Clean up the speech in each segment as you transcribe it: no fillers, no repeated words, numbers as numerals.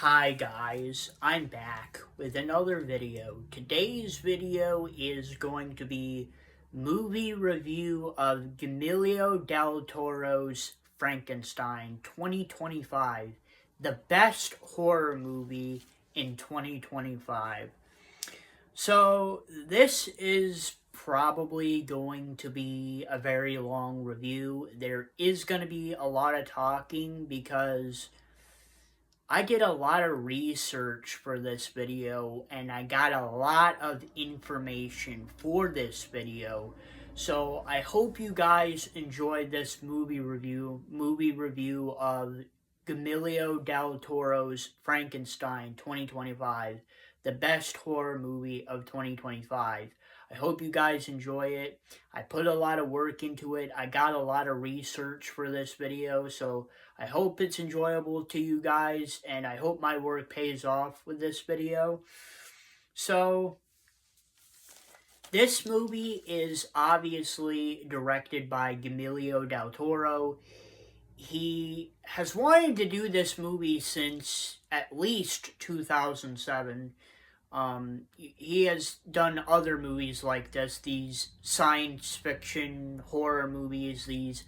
Hi guys, I'm back with another video. Today's video is going to be movie review of Guillermo del Toro's Frankenstein 2025, the best horror movie in 2025. So this is probably going to be a very long review. There is going to be a lot of talking because I did a lot of research for this video and I got a lot of information for this video. So I hope you guys enjoyed this movie review of Guillermo del Toro's Frankenstein 2025, the best horror movie of 2025. I hope you guys enjoy it. I put a lot of work into it. I got a lot of research for this video, so I hope it's enjoyable to you guys, and I hope my work pays off with this video. So, this movie is obviously directed by Guillermo del Toro. He has wanted to do this movie since at least 2007. He has done other movies like this, these science fiction horror movies, these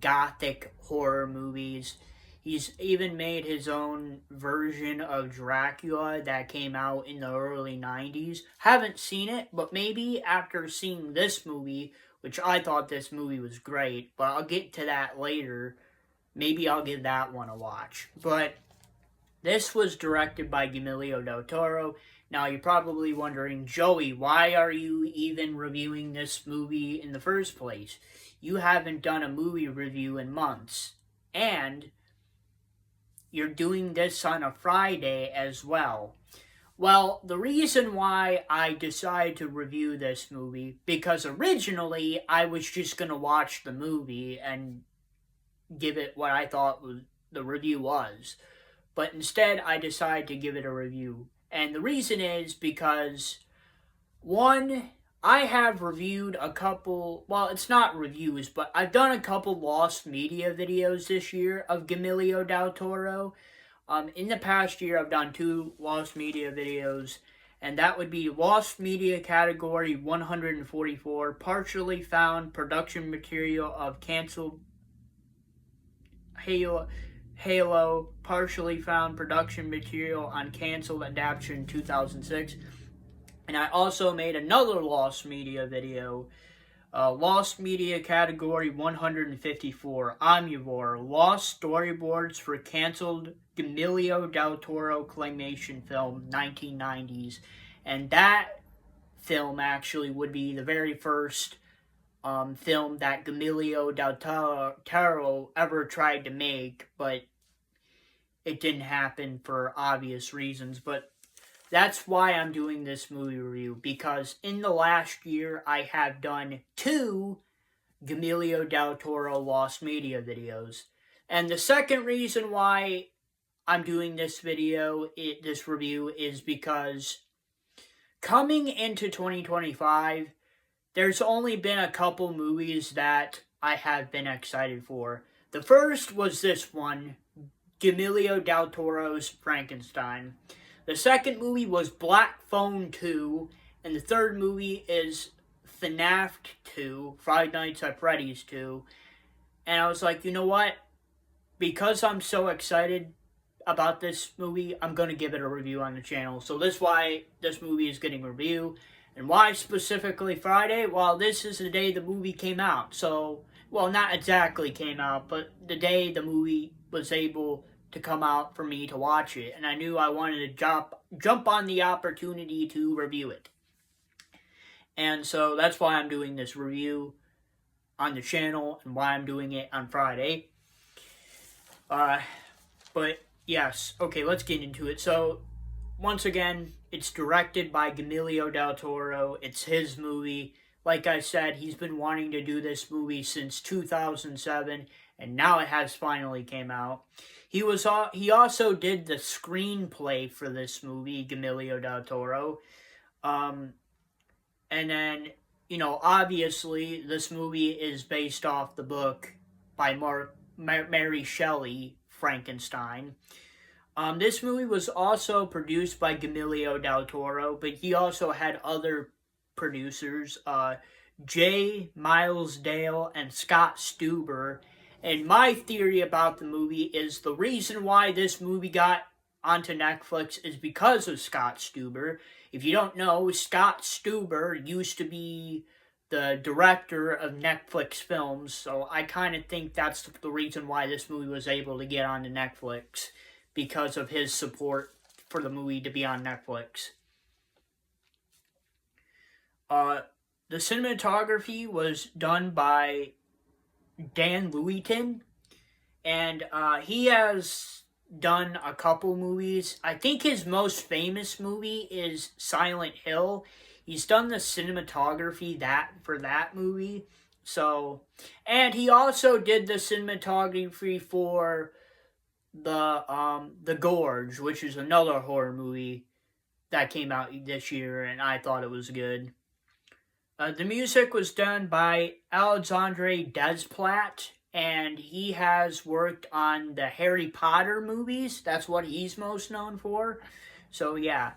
gothic horror movies. He's even made his own version of Dracula that came out in the early 90s. Haven't seen it, but maybe after seeing this movie, which I thought this movie was great, but I'll get to that later, maybe I'll give that one a watch. But this was directed by Guillermo del Toro. Now, you're probably wondering, Joey, why are you even reviewing this movie in the first place? You haven't done a movie review in months. And you're doing this on a Friday as well. Well, the reason why I decided to review this movie, because originally I was just going to watch the movie and give it what I thought the review was. But instead, I decided to give it a review. And the reason is because, one, I have reviewed a couple, well, it's not reviews, but I've done a couple lost media videos this year of Guillermo del Toro. In the past year, I've done 2 lost media videos, and that would be Lost Media Category 144, partially found production material of canceled Halo, partially found production material on canceled adaptation 2006. And I also made another Lost Media video, Lost Media Category 154, Omnivore, Lost Storyboards for Canceled Guillermo del Toro Claymation Film, 1990s. And that film actually would be the very first film that Guillermo del Toro ever tried to make, but it didn't happen for obvious reasons. But that's why I'm doing this movie review, because in the last year I have done 2 Guillermo del Toro Lost Media videos. And the second reason why I'm doing this review is because coming into 2025, there's only been a couple movies that I have been excited for. The first was this one, Guillermo del Toro's Frankenstein. The second movie was Black Phone 2, and the third movie is FNAF 2, Five Nights at Freddy's 2. And I was like, you know what? Because I'm so excited about this movie, I'm going to give it a review on the channel. So that's why this movie is getting a review. And why specifically Friday? Well, this is the day the movie came out. So, well, not exactly came out, but the day the movie was able to come out for me to watch it. And I knew I wanted to jump on the opportunity to review it. And so that's why I'm doing this review on the channel and why I'm doing it on Friday. But yes, okay, let's get into it. So, once again, it's directed by Guillermo del Toro. It's his movie. Like I said, he's been wanting to do this movie since 2007, and now it has finally came out. He also did the screenplay for this movie, Guillermo del Toro. And then, obviously, this movie is based off the book by Mary Shelley, Frankenstein. This movie was also produced by Guillermo del Toro, but he also had other producers, J. Miles Dale and Scott Stuber. And my theory about the movie is the reason why this movie got onto Netflix is because of Scott Stuber. If you don't know, Scott Stuber used to be the director of Netflix films, so I kind of think that's the reason why this movie was able to get onto Netflix, because of his support for the movie to be on Netflix. The cinematography was done by Dan Lewington, and he has done a couple movies. I think his most famous movie is Silent Hill. He's done the cinematography for that movie. So, and he also did the cinematography for the Gorge, which is another horror movie that came out this year, and I thought it was good. The music was done by Alexandre Desplat, and he has worked on the Harry Potter movies. That's what he's most known for. So yeah.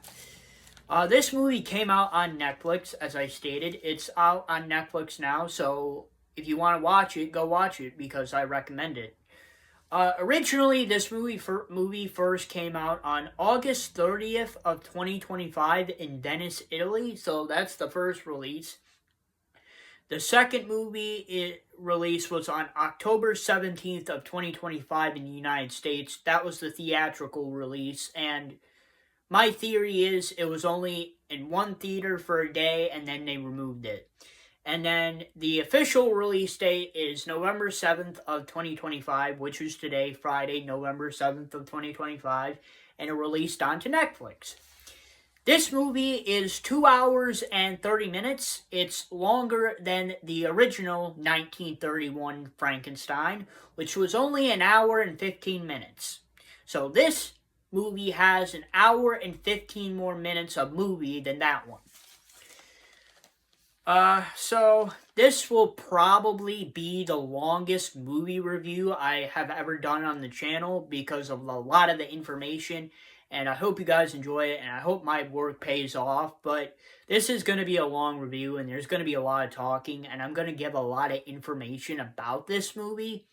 This movie came out on Netflix, as I stated. It's out on Netflix now, so if you want to watch it, go watch it, because I recommend it. Originally, this movie first came out on August 30th of 2025 in Venice, Italy, so that's the first release. The second movie release was on October 17th of 2025 in the United States. That was the theatrical release, and my theory is it was only in one theater for a day, and then they removed it. And then the official release date is November 7th of 2025, which is today, Friday, November 7th of 2025, and it released onto Netflix. This movie is 2 hours and 30 minutes. It's longer than the original 1931 Frankenstein, which was only an hour and 15 minutes. So this movie has an hour and 15 more minutes of movie than that one. So this will probably be the longest movie review I have ever done on the channel because of a lot of the information, and I hope you guys enjoy it, and I hope my work pays off. But this is going to be a long review, and there's going to be a lot of talking, and I'm going to give a lot of information about this movie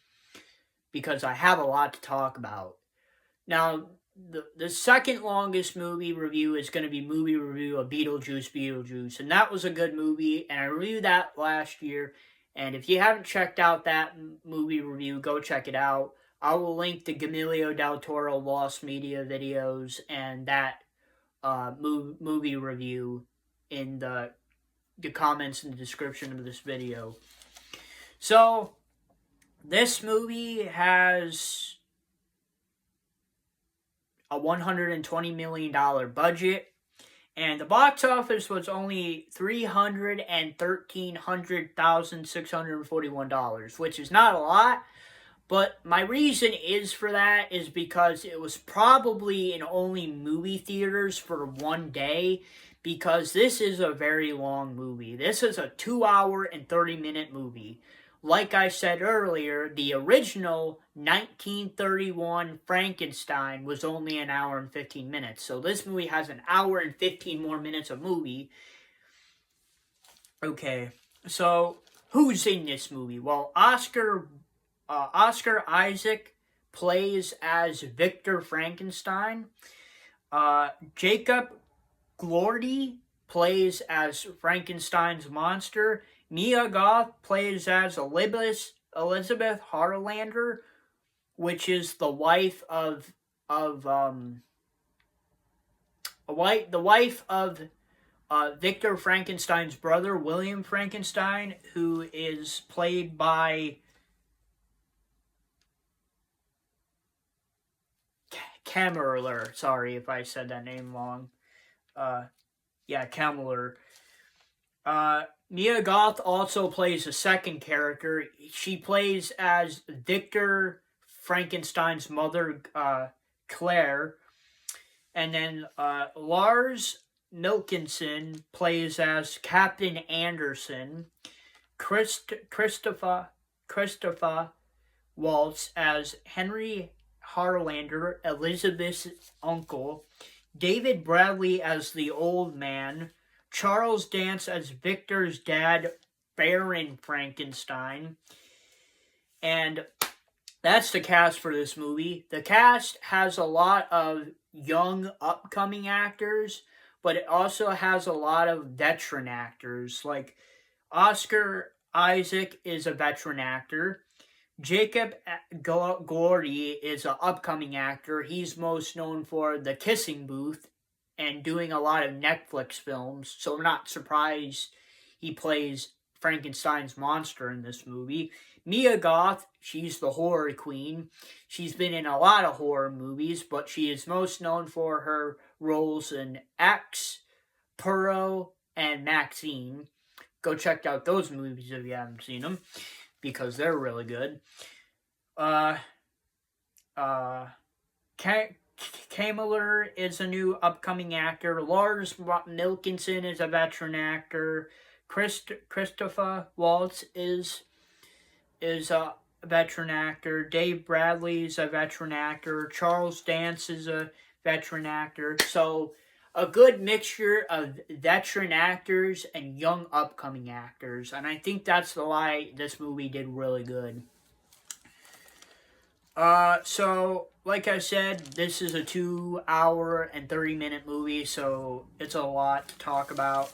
because I have a lot to talk about. Now, the second longest movie review is going to be movie review of Beetlejuice, and that was a good movie, and I reviewed that last year, and if you haven't checked out that movie review, go check it out. I will link the Guillermo del Toro Lost Media videos and that movie review in the comments in the description of this video. So, this movie has a $120 million budget, and the box office was only $313,641, which is not a lot, but my reason for that is because it was probably in only movie theaters for one day, because this is a very long movie. This is a 2 hour and 30 minute movie. Like I said earlier, the original 1931 Frankenstein was only an hour and 15 minutes. So this movie has an hour and 15 more minutes of movie. Okay, so who's in this movie? Well, Oscar Isaac plays as Victor Frankenstein. Jacob Glordy plays as Frankenstein's monster. Mia Goth plays as Elizabeth Harlander, which is the wife of Victor Frankenstein's brother, William Frankenstein, who is played by Kammerler. Sorry if I said that name wrong. Kammerler. Mia Goth also plays a second character. She plays as Victor Frankenstein's mother, Claire. And then Lars Milkinson plays as Captain Anderson. Christopher Waltz as Henry Harlander, Elizabeth's uncle, David Bradley as the old man, Charles Dance as Victor's dad, Baron Frankenstein, and that's the cast for this movie. The cast has a lot of young, upcoming actors, but it also has a lot of veteran actors. Like Oscar Isaac is a veteran actor. Jacob Gordy is an upcoming actor. He's most known for The Kissing Booth and doing a lot of Netflix films, so I'm not surprised he plays Frankenstein's monster in this movie. Mia Goth, she's the horror queen. She's been in a lot of horror movies, but she is most known for her roles in X, Toro, and Maxine. Go check out those movies if you haven't seen them, because they're really good. Kamler is a new upcoming actor. Lars Milkinson is a veteran actor. Christopher Waltz is a veteran actor. Dave Bradley is a veteran actor. Charles Dance is a veteran actor. So a good mixture of veteran actors and young upcoming actors. And I think that's why this movie did really good. So, like I said, this is a 2-hour and 30-minute movie, so it's a lot to talk about.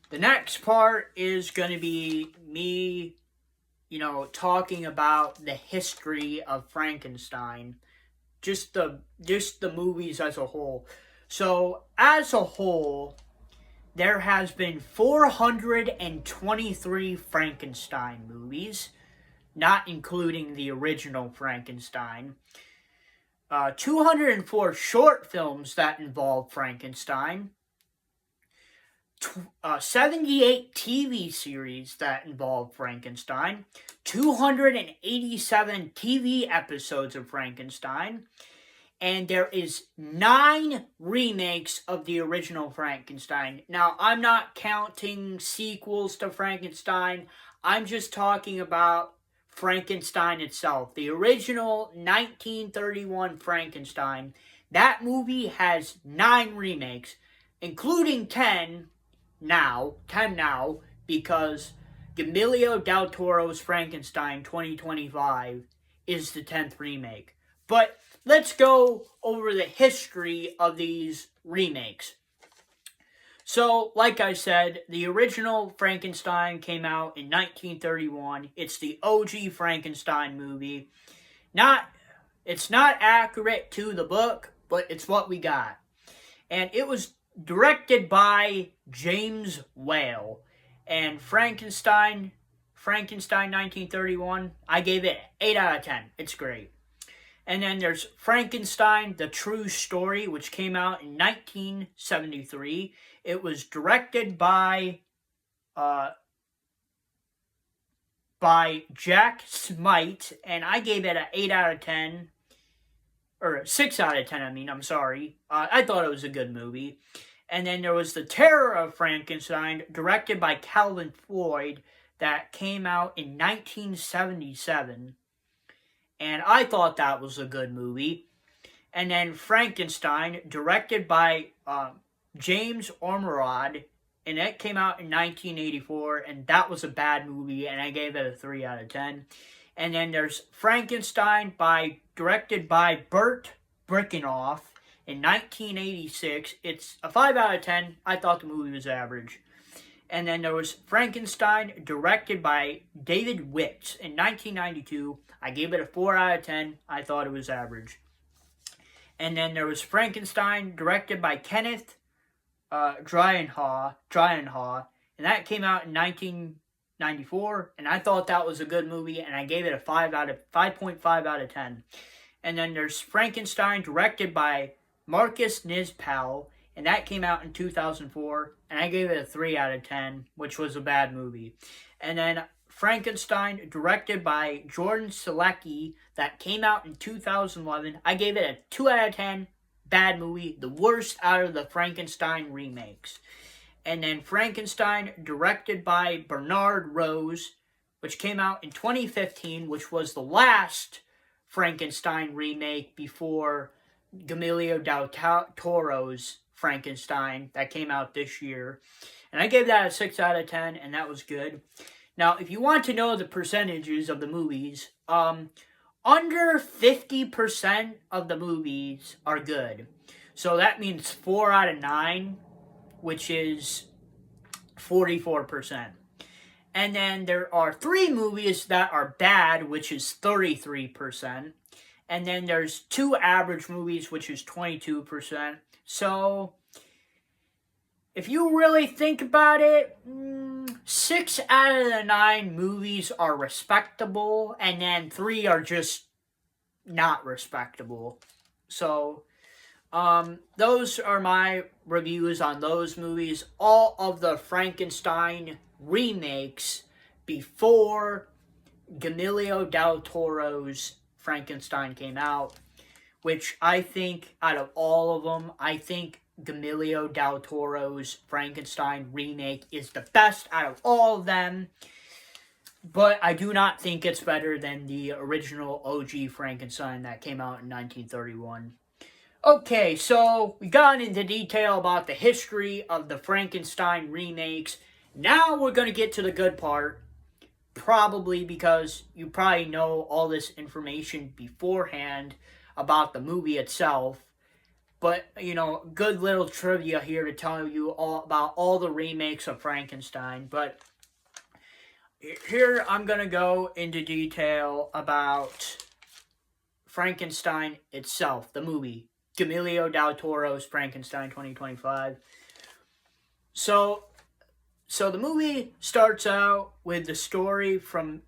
The next part is going to be me, talking about the history of Frankenstein. Just the movies as a whole. So, as a whole, there has been 423 Frankenstein movies, not including the original Frankenstein. 204 short films that involve Frankenstein. 78 TV series that involve Frankenstein. 287 TV episodes of Frankenstein. And there is 9 remakes of the original Frankenstein. Now, I'm not counting sequels to Frankenstein. I'm just talking about Frankenstein itself. The original 1931 Frankenstein. That movie has 9 remakes, including 10 now, because Guillermo del Toro's Frankenstein 2025 is the 10th remake. But let's go over the history of these remakes. So, like I said, the original Frankenstein came out in 1931. It's the OG Frankenstein movie. It's not accurate to the book, but it's what we got. And it was directed by James Whale. And Frankenstein 1931, I gave it 8 out of 10. It's great. And then there's Frankenstein, The True Story, which came out in 1973. It was directed by Jack Smite, and I gave it an 8 out of 10. Or 6 out of 10, I'm sorry. I thought it was a good movie. And then there was The Terror of Frankenstein, directed by Calvin Floyd, that came out in 1977. And I thought that was a good movie. And then Frankenstein, directed by James Ormerod, and that came out in 1984, and that was a bad movie, and I gave it a 3 out of 10. And then there's Frankenstein, directed by Burt Brickenoff in 1986. It's a 5 out of 10. I thought the movie was average. And then there was Frankenstein, directed by David Witz in 1992. I gave it a 4 out of 10. I thought it was average. And then there was Frankenstein, directed by Kenneth Drydenhaugh, and that came out in 1994, and I thought that was a good movie, and I gave it a 5.5 out of 10. And then there's Frankenstein, directed by Marcus Nispel, and that came out in 2004, and I gave it a 3 out of 10, which was a bad movie. And then Frankenstein, directed by Jordan Selecki, that came out in 2011. I gave it a 2 out of 10, bad movie, the worst out of the Frankenstein remakes. And then Frankenstein, directed by Bernard Rose, which came out in 2015, which was the last Frankenstein remake before Guillermo del Toro's Frankenstein that came out this year. And I gave that a 6 out of 10, and that was good. Now, if you want to know the percentages of the movies, under 50% of the movies are good. So that means 4 out of 9, which is 44%. And then there are 3 movies that are bad, which is 33%. And then there's 2 average movies, which is 22%. So, if you really think about it, 6 out of the 9 movies are respectable, and then 3 are just not respectable. So, those are my reviews on those movies. All of the Frankenstein remakes before Guillermo del Toro's Frankenstein came out, which I think, out of all of them, I think Guillermo del Toro's Frankenstein remake is the best out of all of them. But I do not think it's better than the original OG Frankenstein that came out in 1931. Okay, so we got into detail about the history of the Frankenstein remakes. Now we're going to get to the good part. Probably because you probably know all this information beforehand about the movie itself. But, good little trivia here to tell you all about all the remakes of Frankenstein. But here I'm going to go into detail about Frankenstein itself, the movie. Guillermo del Toro's Frankenstein 2025. So the movie starts out with the story from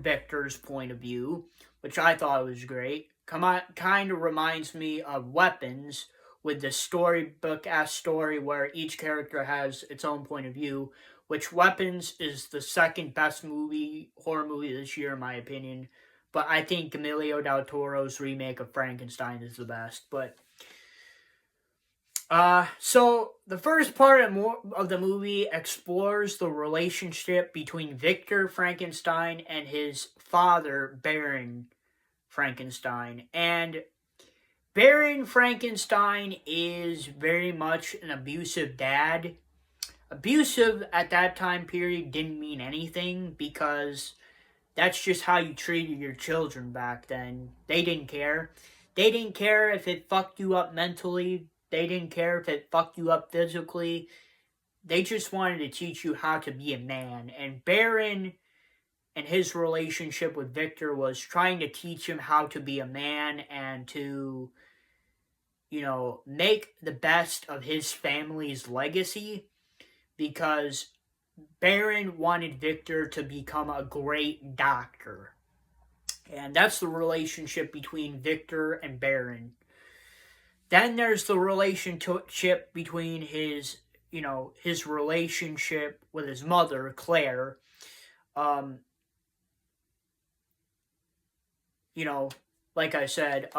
Victor's point of view, which I thought was great. Kind of reminds me of Weapons, with the storybook-esque story where each character has its own point of view, which Weapons is the second best horror movie this year, in my opinion. But I think Guillermo del Toro's remake of Frankenstein is the best. But so the first part of the movie explores the relationship between Victor Frankenstein and his father, Baron Frankenstein. And Baron Frankenstein is very much an abusive dad. Abusive at that time period didn't mean anything because that's just how you treated your children back then. They didn't care. They didn't care if it fucked you up mentally. They didn't care if it fucked you up physically. They just wanted to teach you how to be a man. And Baron and his relationship with Victor was trying to teach him how to be a man and to, make the best of his family's legacy, because Baron wanted Victor to become a great doctor. And that's the relationship between Victor and Baron. Then there's the relationship between his relationship with his mother, Claire. Like I said,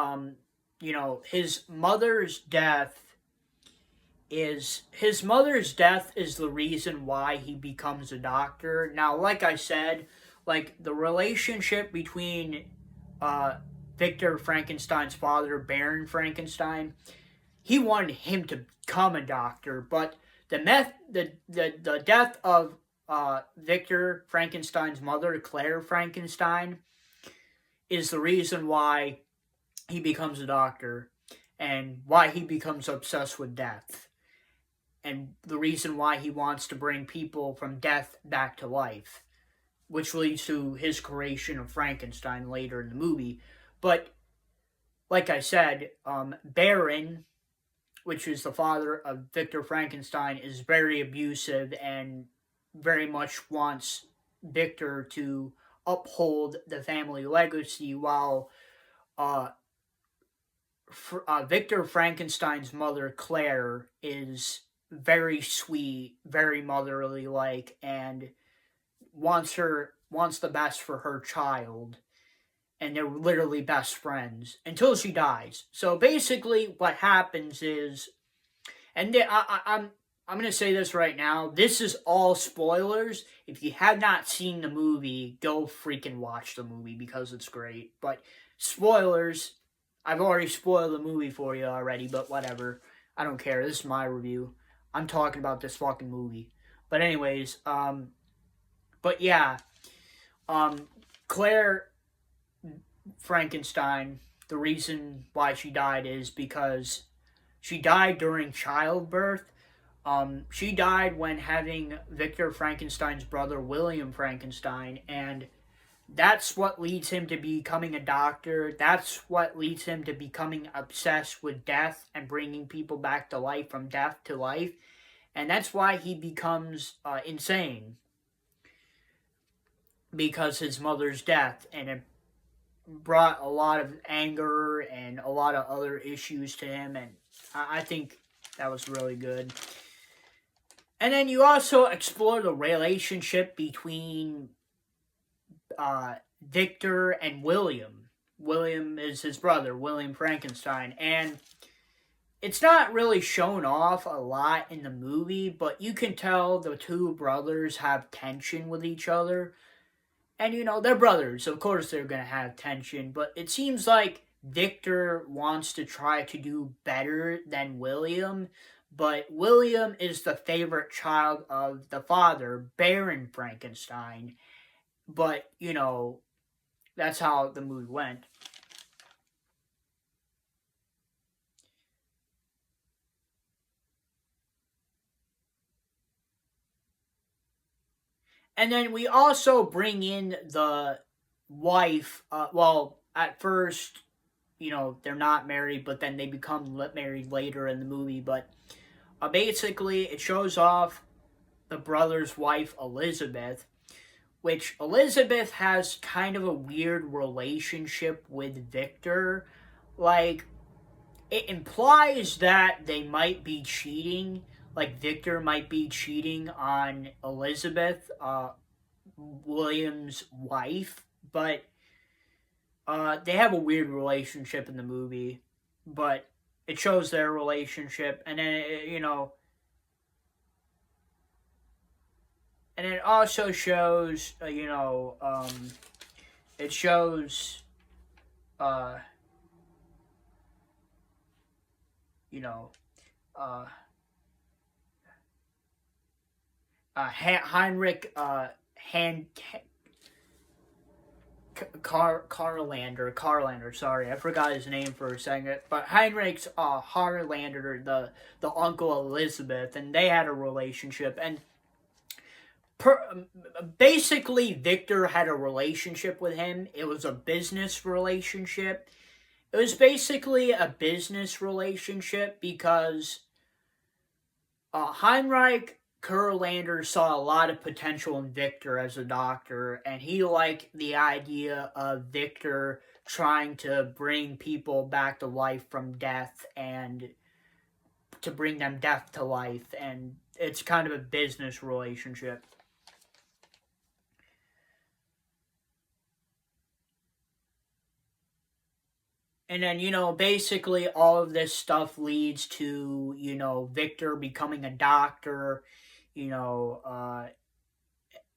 his mother's death is the reason why he becomes a doctor. Now, like I said, the relationship between Victor Frankenstein's father, Baron Frankenstein, he wanted him to become a doctor, but the death of Victor Frankenstein's mother, Claire Frankenstein, is the reason why he becomes a doctor and why he becomes obsessed with death, and the reason why he wants to bring people from death back to life, which leads to his creation of Frankenstein later in the movie. But, like I said, Baron, which is the father of Victor Frankenstein, is very abusive and very much wants Victor to uphold the family legacy, while Victor Frankenstein's mother, Claire, is very sweet, very motherly-like, and wants the best for her child. And they're literally best friends until she dies. So basically, what happens is, and I'm going to say this right now. This is all spoilers. If you have not seen the movie, go freaking watch the movie because it's great. But Spoilers. I've already spoiled the movie for you already, but whatever. I don't care. This is my review. I'm talking about this fucking movie. But anyways, but yeah, Claire Frankenstein, the reason why she died is because she died during childbirth. She died when having Victor Frankenstein's brother, William Frankenstein, and that's what leads him to becoming a doctor. That's what leads him to becoming obsessed with death and bringing people back to life from death to life. And that's why he becomes insane. Because his mother's death. And it brought a lot of anger and a lot of other issues to him. And I think that was really good. And then you also explore the relationship between Victor and William. William is his brother, William Frankenstein. And it's not really shown off a lot in the movie, but you can tell the two brothers have tension with each other. And, you know, they're brothers. Of course they're going to have tension. But it seems like Victor wants to try to do better than William. But William is the favorite child of the father, Baron Frankenstein. But, you know, that's how the movie went. And then we also bring in the wife. Well, at first, you know, they're not married, but then they become married later in the movie. But basically, it shows off the brother's wife, Elizabeth, which Elizabeth has kind of a weird relationship with Victor. Like, it implies that they might be cheating. Like, Victor might be cheating on Elizabeth, William's wife. But they have a weird relationship in the movie. But it shows their relationship. And then, you know... And it also shows, you know, it shows, you know, Heinrich Carlander, sorry, I forgot his name for a second, but Heinrich Harlander, the uncle of Elizabeth, and they had a relationship, and basically Victor had a relationship with him. It was a business relationship. It was basically a business relationship because Heinrich Kurlander saw a lot of potential in Victor as a doctor, and he liked the idea of Victor trying to bring people back to life from death and to bring them death to life, and it's kind of a business relationship. And then, you know, basically all of this stuff leads to, you know, Victor becoming a doctor, you know,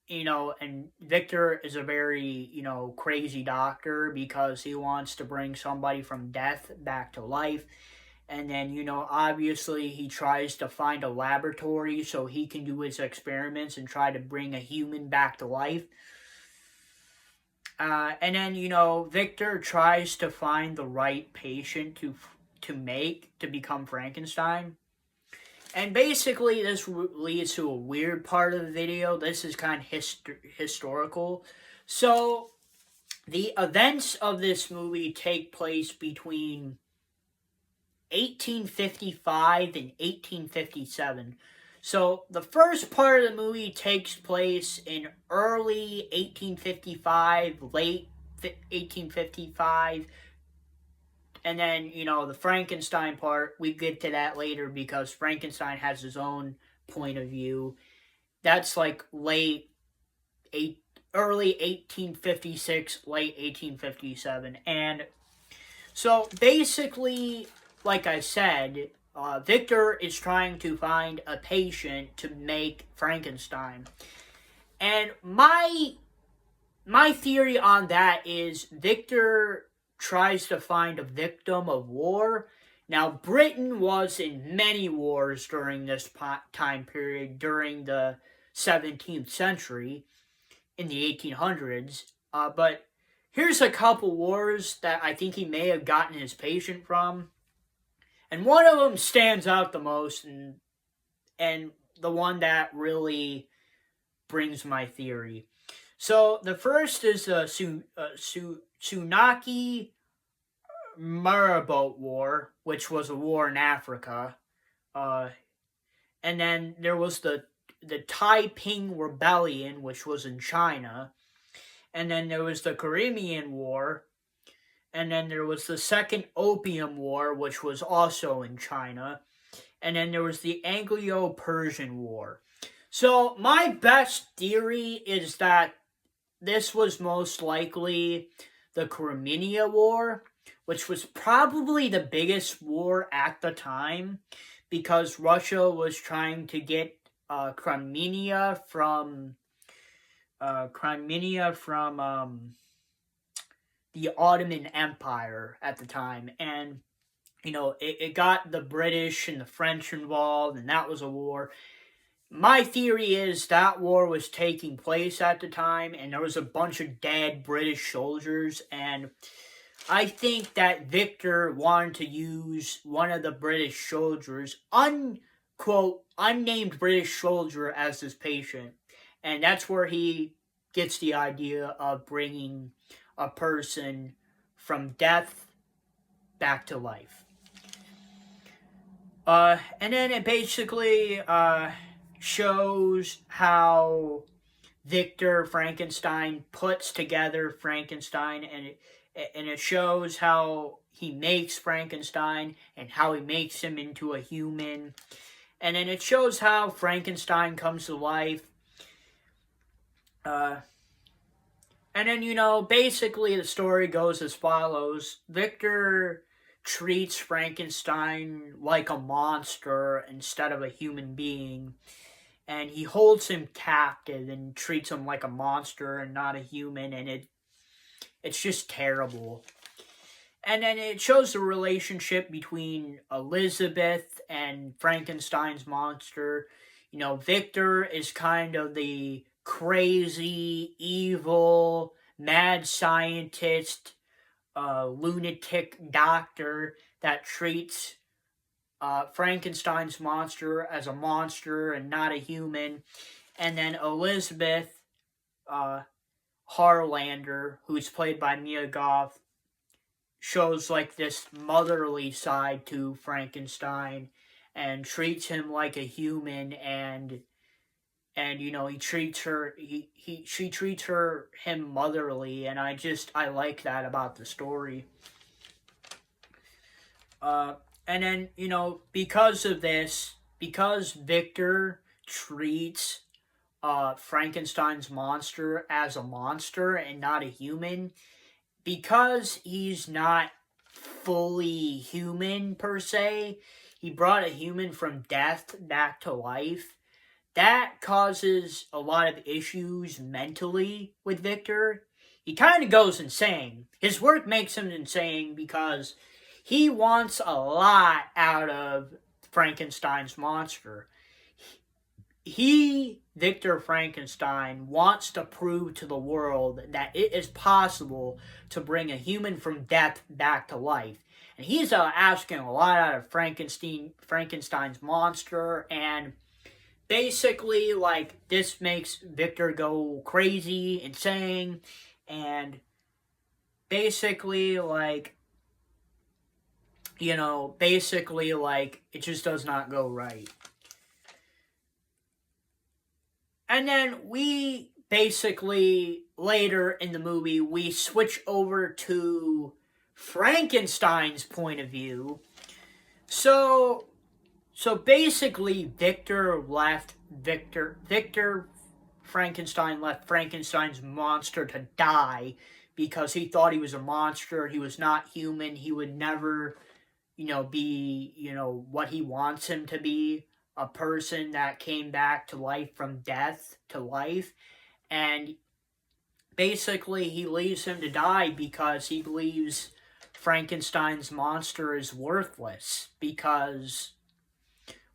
and Victor is a very, you know, crazy doctor because he wants to bring somebody from death back to life. And then, you know, obviously he tries to find a laboratory so he can do his experiments and try to bring a human back to life. And then, you know, Victor tries to find the right patient to become Frankenstein. And basically, this leads to a weird part of the video. This is kind of historical. So, the events of this movie take place between 1855 and 1857. So, the first part of the movie takes place in early 1855, late 1855. And then, you know, the Frankenstein part, we get to that later because Frankenstein has his own point of view. That's like early 1856, late 1857. And so, basically, like I said... Victor is trying to find a patient to make Frankenstein. And my theory on that is Victor tries to find a victim of war. Now, Britain was in many wars during this time period, during the 17th century, in the 1800s. But here's a couple wars that I think he may have gotten his patient from. And one of them stands out the most, and the one that really brings my theory. So the first is the Tsunaki Marabout War, which was a war in Africa. And then there was the Taiping Rebellion, which was in China. And then there was the Crimean War. And then there was the Second Opium War, which was also in China. And then there was the Anglo-Persian War. So my best theory is that this was most likely the Crimean War, which was probably the biggest war at the time, because Russia was trying to get Crimea from the Ottoman Empire at the time. And, it got the British and the French involved, and that was a war. My theory is that war was taking place at the time, and there was a bunch of dead British soldiers, and I think that Victor wanted to use one of the British soldiers, unquote, unnamed British soldier, as his patient. And that's where he gets the idea of bringing a person from death back to life. And then it basically shows how Victor Frankenstein puts together Frankenstein, and it shows how he makes Frankenstein and how he makes him into a human. And then it shows how Frankenstein comes to life. And then, basically the story goes as follows. Victor treats Frankenstein like a monster instead of a human being. And he holds him captive and treats him like a monster and not a human. And it's just terrible. And then it shows the relationship between Elizabeth and Frankenstein's monster. Victor is kind of the crazy, evil, mad scientist, lunatic doctor that treats Frankenstein's monster as a monster and not a human. And then Elizabeth Harlander, who's played by Mia Goth, shows like this motherly side to Frankenstein and treats him like a human, and he treats her she treats him motherly, and I like that about the story. And then, because of this, because Victor treats Frankenstein's monster as a monster and not a human, because he's not fully human per se, he brought a human from death back to life. That causes a lot of issues mentally with Victor. He kind of goes insane. His work makes him insane because he wants a lot out of Frankenstein's monster. Victor Frankenstein, wants to prove to the world that it is possible to bring a human from death back to life. And he's asking a lot out of Frankenstein's monster, and basically, this makes Victor go crazy, insane, and basically, it just does not go right. And then we basically, later in the movie, we switch over to Frankenstein's point of view. So basically, Victor Frankenstein left Frankenstein's monster to die because he thought he was a monster. He was not human. He would never, be, what he wants him to be. A person that came back to life from death to life. And basically, he leaves him to die because he believes Frankenstein's monster is worthless because,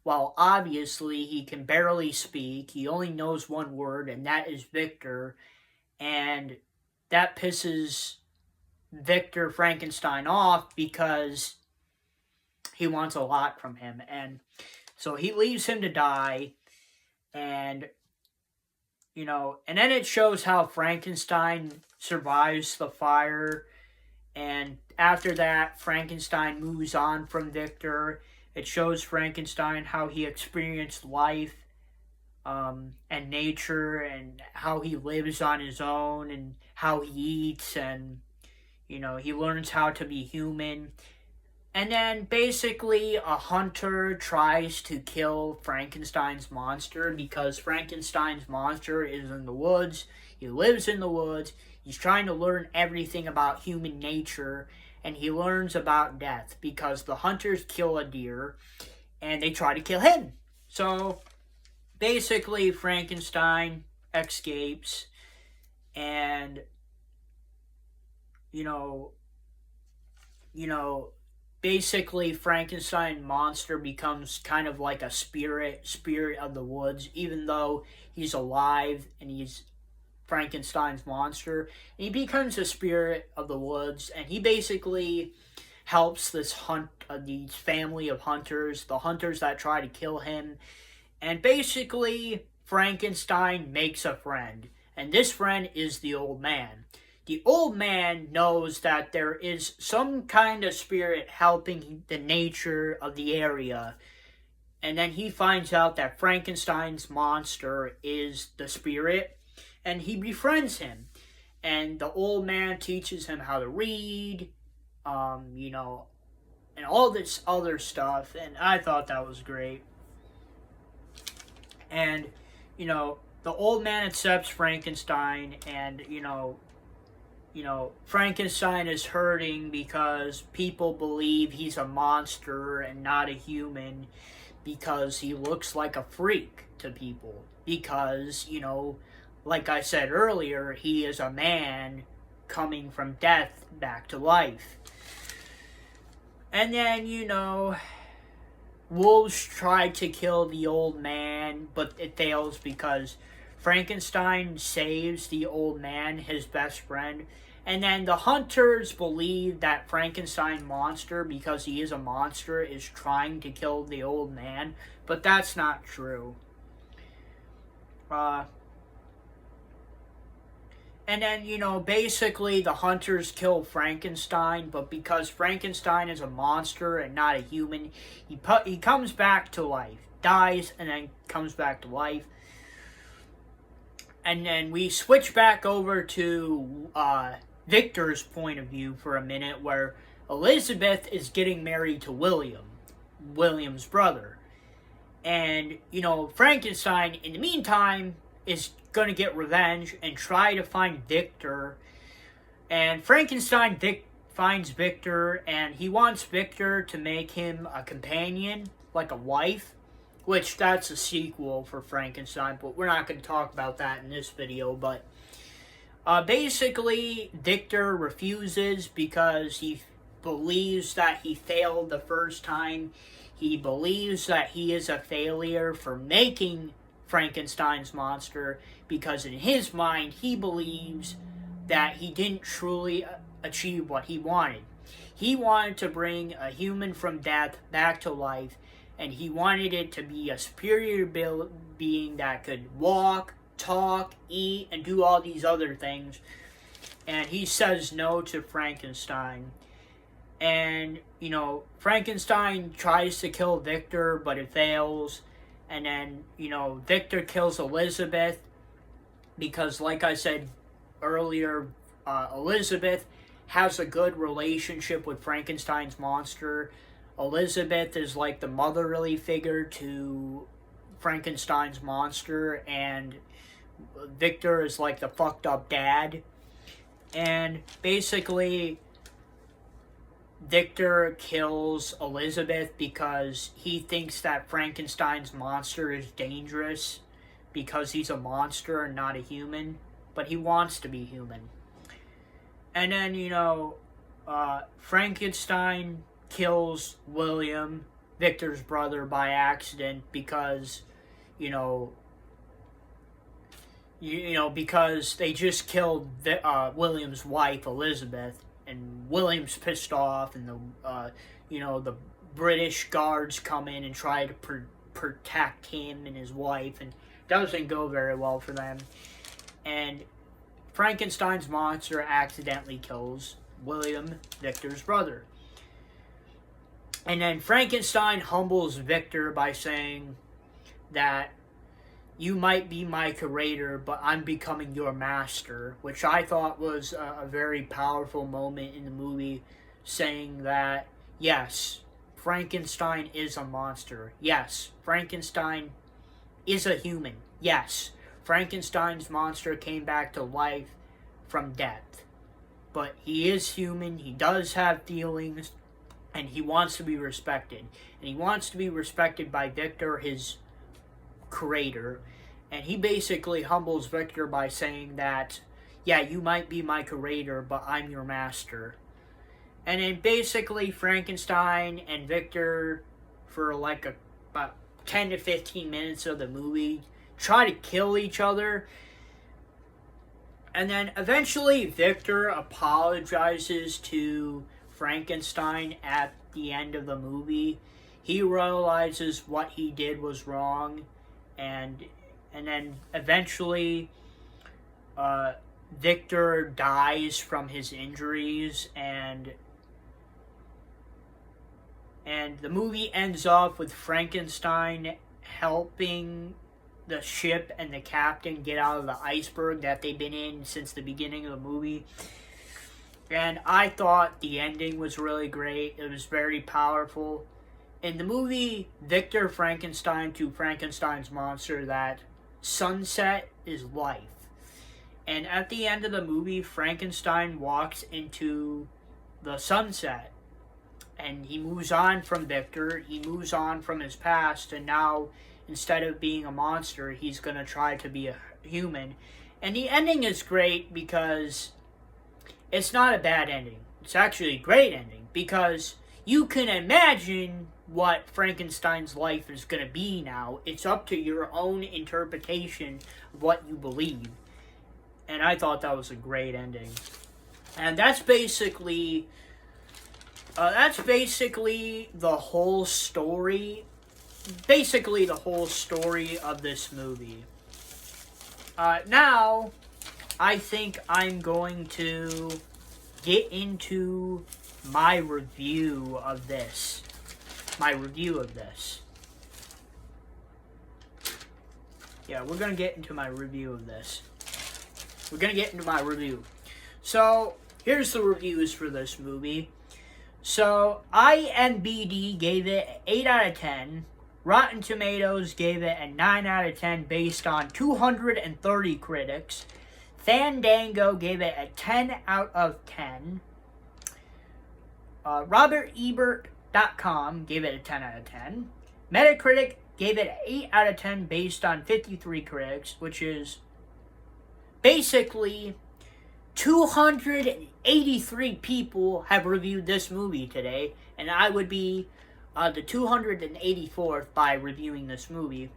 well, obviously he can barely speak. He only knows one word, and that is Victor. And that pisses Victor Frankenstein off because he wants a lot from him. And so he leaves him to die. And, and then it shows how Frankenstein survives the fire. And after that, Frankenstein moves on from Victor. It shows Frankenstein how he experienced life and nature and how he lives on his own and how he eats and, he learns how to be human. And then basically a hunter tries to kill Frankenstein's monster because Frankenstein's monster is in the woods. He lives in the woods. He's trying to learn everything about human nature, and he learns about death because the hunters kill a deer and they try to kill him. So basically Frankenstein escapes, and basically Frankenstein monster becomes kind of like a spirit of the woods, even though he's alive and he's Frankenstein's monster. And he becomes a spirit of the woods, and he basically helps these family of hunters, the hunters that try to kill him. And basically Frankenstein makes a friend, and this friend is the old man. The old man knows that there is some kind of spirit helping the nature of the area. And then he finds out that Frankenstein's monster is the spirit, and he befriends him. And the old man teaches him how to read, and all this other stuff. And I thought that was great. And, the old man accepts Frankenstein, and, Frankenstein is hurting because people believe he's a monster and not a human because he looks like a freak to people. Because, like I said earlier, he is a man coming from death back to life. And then, wolves try to kill the old man, but it fails because Frankenstein saves the old man, his best friend. And then the hunters believe that Frankenstein monster, because he is a monster, is trying to kill the old man. But that's not true. And then, basically the hunters kill Frankenstein, but because Frankenstein is a monster and not a human, he comes back to life. Dies and then comes back to life. And then we switch back over to Victor's point of view for a minute, where Elizabeth is getting married to William's brother. And, Frankenstein, in the meantime, is going to get revenge and try to find Victor. And Frankenstein finds Victor, and he wants Victor to make him a companion, like a wife. Which, that's a sequel for Frankenstein, but we're not going to talk about that in this video. But basically, Victor refuses because he believes that he failed the first time. He believes that he is a failure for making Frankenstein's monster, because in his mind, he believes that he didn't truly achieve what he wanted. He wanted to bring a human from death back to life, and he wanted it to be a superior being that could walk, talk, eat, and do all these other things. And he says no to Frankenstein. And, Frankenstein tries to kill Victor, but it fails. And then, Victor kills Elizabeth because, like I said earlier, Elizabeth has a good relationship with Frankenstein's monster. Elizabeth is like the motherly figure to Frankenstein's monster, and Victor is like the fucked up dad. And basically, Victor kills Elizabeth because he thinks that Frankenstein's monster is dangerous because he's a monster and not a human, but he wants to be human. And then, Frankenstein kills William, Victor's brother, by accident because, you know, because they just killed William's wife, Elizabeth, and William's pissed off, and the British guards come in and try to protect him and his wife, and it doesn't go very well for them. And Frankenstein's monster accidentally kills William, Victor's brother. And then Frankenstein humbles Victor by saying that you might be my curator, but I'm becoming your master, which I thought was a very powerful moment in the movie, saying that, yes, Frankenstein is a monster. Yes, Frankenstein is a human. Yes, Frankenstein's monster came back to life from death. But he is human, he does have feelings, and he wants to be respected. And he wants to be respected by Victor, his curator, and he basically humbles Victor by saying that, yeah, you might be my curator, but I'm your master. And then basically Frankenstein and Victor, for like about 10 to 15 minutes of the movie, try to kill each other. And then eventually Victor apologizes to Frankenstein at the end of the movie. He realizes what he did was wrong, and then eventually Victor dies from his injuries, and the movie ends off with Frankenstein helping the ship and the captain get out of the iceberg that they've been in since the beginning of the movie. And I thought the ending was really great. It was very powerful. In the movie, Victor Frankenstein to Frankenstein's monster that sunset is life. And at the end of the movie, Frankenstein walks into the sunset. And he moves on from Victor. He moves on from his past. And now, instead of being a monster, he's going to try to be a human. And the ending is great because it's not a bad ending. It's actually a great ending because you can imagine what Frankenstein's life is going to be now. It's up to your own interpretation of what you believe. And I thought that was a great ending. And that's basically the whole story. Basically the whole story of this movie. Now, I think I'm going to get into my review of this. Yeah, we're going to get into my review of this. So, here's the reviews for this movie. So, IMDb gave it an 8 out of 10. Rotten Tomatoes gave it a 9 out of 10 based on 230 critics. Fandango gave it a 10 out of 10. RobertEbert.com gave it a 10 out of 10. Metacritic gave it an 8 out of 10 based on 53 critics, which is basically 283 people have reviewed this movie today, and I would be the 284th by reviewing this movie.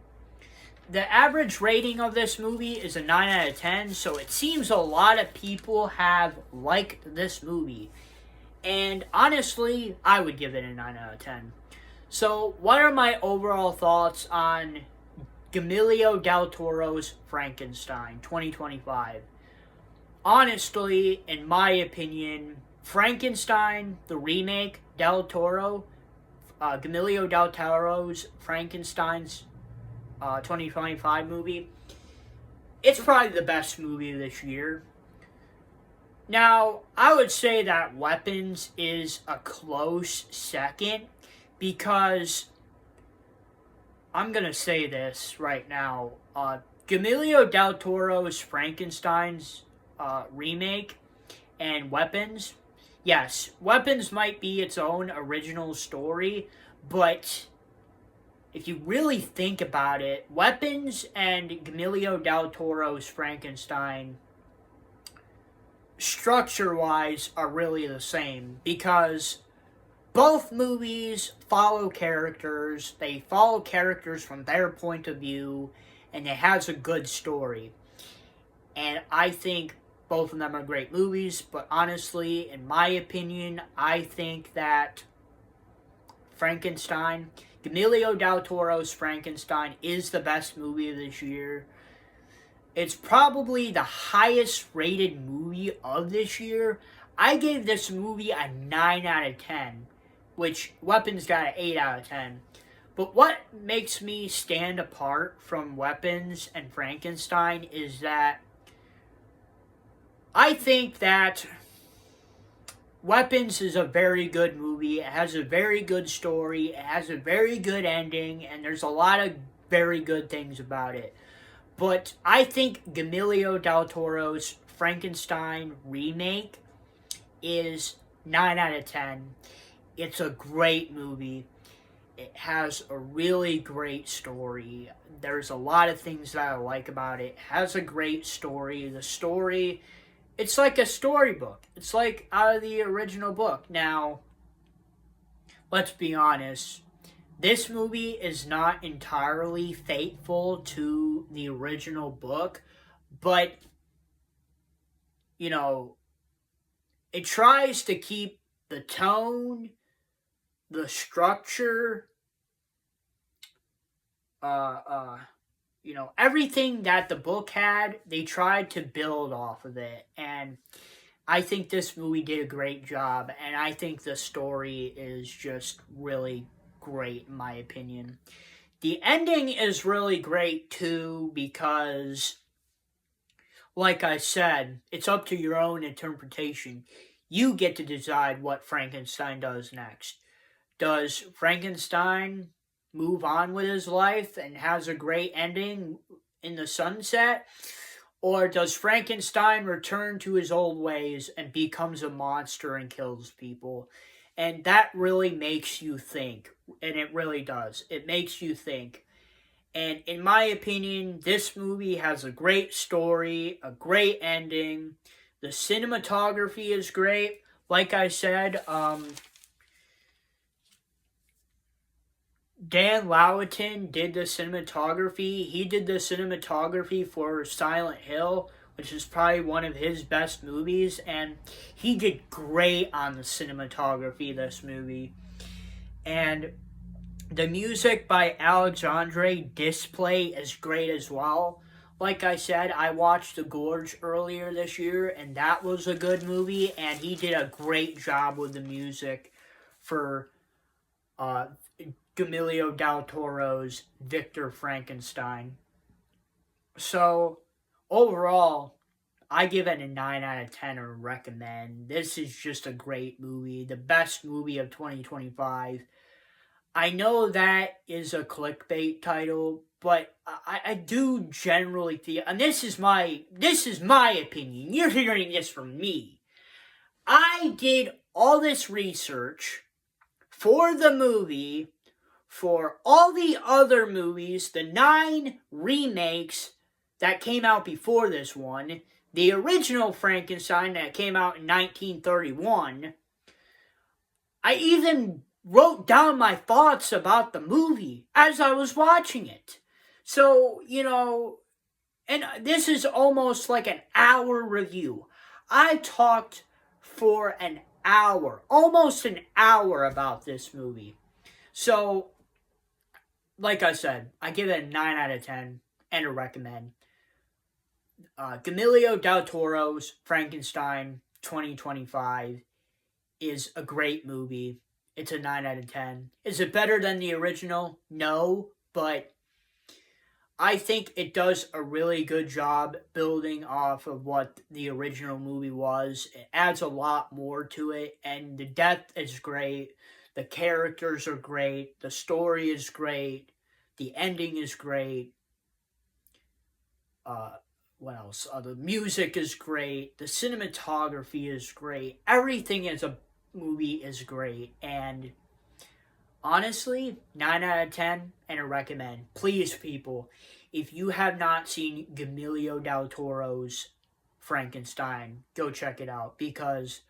The average rating of this movie is a 9 out of 10, so it seems a lot of people have liked this movie. And honestly, I would give it a 9 out of 10. So, what are my overall thoughts on Guillermo del Toro's Frankenstein 2025? Honestly, in my opinion, Frankenstein, the remake, Del Toro, Guillermo del Toro's Frankenstein's 2025 movie, it's probably the best movie this year. Now, I would say that Weapons is a close second because I'm going to say this right now. Guillermo del Toro's Frankenstein's remake and Weapons, yes, Weapons might be its own original story, but if you really think about it, Weapons and Guillermo del Toro's Frankenstein structure-wise are really the same, because both movies follow characters. They follow characters from their point of view, and it has a good story. And I think both of them are great movies, but honestly, in my opinion, I think that Guillermo del Toro's Frankenstein is the best movie of this year. It's probably the highest rated movie of this year. I gave this movie a 9 out of 10, which Weapons got an 8 out of 10. But what makes me stand apart from Weapons and Frankenstein is that I think that Weapons is a very good movie. It has a very good story. It has a very good ending, and there's a lot of very good things about it. But I think Guillermo del Toro's Frankenstein remake is 9 out of 10. It's a great movie. It has a really great story. There's a lot of things that I like about it. It has a great story. The story, it's like a storybook. It's like out of the original book. Now, let's be honest. This movie is not entirely faithful to the original book, but, you know, it tries to keep the tone, the structure, everything that the book had, they tried to build off of it. And I think this movie did a great job, and I think the story is just really great, in my opinion. The ending is really great, too, because, like I said, it's up to your own interpretation. You get to decide what Frankenstein does next. Does Frankenstein move on with his life and has a great ending in the sunset? Or does Frankenstein return to his old ways and becomes a monster and kills people? And that really makes you think. And it really does. It makes you think. And in my opinion, this movie has a great story, a great ending. The cinematography is great. Like I said, Dan Lawatin did the cinematography. He did the cinematography for Silent Hill, which is probably one of his best movies, and he did great on the cinematography of this movie. And the music by Alexandre Desplat is great as well. Like I said, I watched The Gorge earlier this year, and that was a good movie, and he did a great job with the music for Guillermo del Toro's Victor Frankenstein. So, overall, I give it a 9 out of 10 or recommend. This is just a great movie. The best movie of 2025. I know that is a clickbait title, but I do generally feel, and this is my opinion. You're hearing this from me. I did all this research for the movie, for all the other movies, the 9 remakes that came out before this one, the original Frankenstein that came out in 1931. I even wrote down my thoughts about the movie as I was watching it. So, and this is almost like an hour review. I talked for an hour, almost an hour about this movie. So, like I said, I give it a 9 out of 10 and a recommend. Guillermo del Toro's Frankenstein 2025 is a great movie. It's a 9 out of 10. Is it better than the original? No, but I think it does a really good job building off of what the original movie was. It adds a lot more to it, and the depth is great. The characters are great. The story is great. The ending is great. What else? The music is great. The cinematography is great. Everything as a movie is great. And honestly, 9 out of 10 and a recommend. Please, people, if you have not seen Guillermo del Toro's Frankenstein. Go check it out, because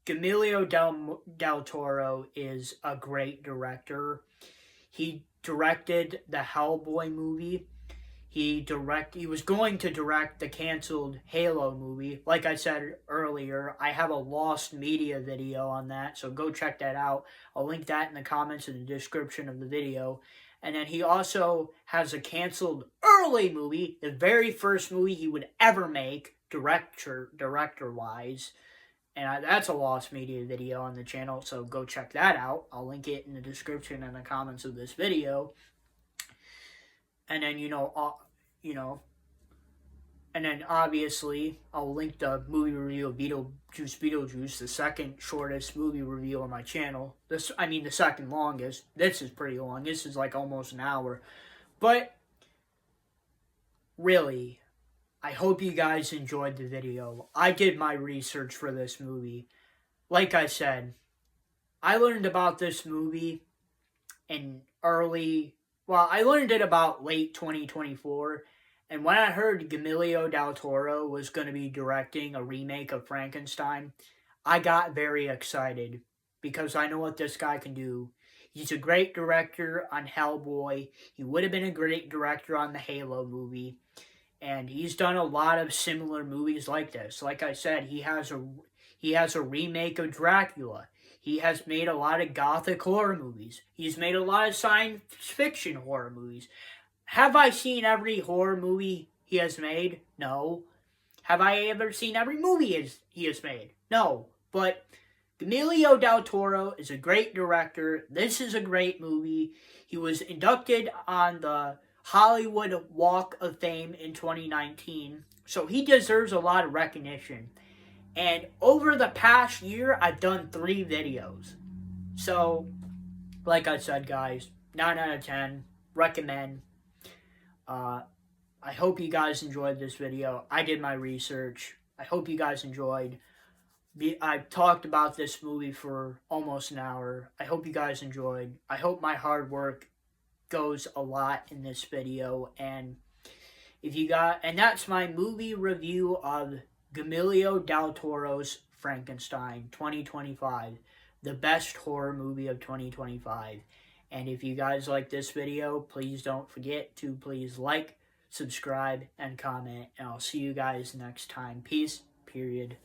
Guillermo del Toro is a great director. He directed the Hellboy movie. He was going to direct the canceled Halo movie. Like I said earlier, I have a lost media video on that, so go check that out. I'll link that in the comments in the description of the video. And then he also has a canceled early movie, the very first movie he would ever make, director-wise. And that's a lost media video on the channel, so go check that out. I'll link it in the description and the comments of this video. And then, and then obviously, I'll link the movie review of Beetlejuice, the second shortest movie review on my channel. The second longest. This is pretty long. This is like almost an hour. But, really, I hope you guys enjoyed the video. I did my research for this movie. Like I said, I learned about this movie I learned it about late 2024, and when I heard Guillermo del Toro was going to be directing a remake of Frankenstein, I got very excited, because I know what this guy can do. He's a great director on Hellboy. He would have been a great director on the Halo movie, and he's done a lot of similar movies like this. Like I said, he has a remake of Dracula. He has made a lot of gothic horror movies. He's made a lot of science fiction horror movies. Have I seen every horror movie he has made? No. Have I ever seen every movie he has made? No. But Guillermo del Toro is a great director. This is a great movie. He was inducted on the Hollywood Walk of Fame in 2019. So he deserves a lot of recognition. And over the past year, I've done 3 videos. So, like I said, guys, 9 out of 10. Recommend. I hope you guys enjoyed this video. I did my research. I hope you guys enjoyed. I've talked about this movie for almost an hour. I hope you guys enjoyed. I hope my hard work goes a lot in this video. And that's my movie review of Guillermo del Toro's Frankenstein 2025, the best horror movie of 2025. And if you guys like this video, please don't forget to please like, subscribe, and comment. And I'll see you guys next time. Peace, period.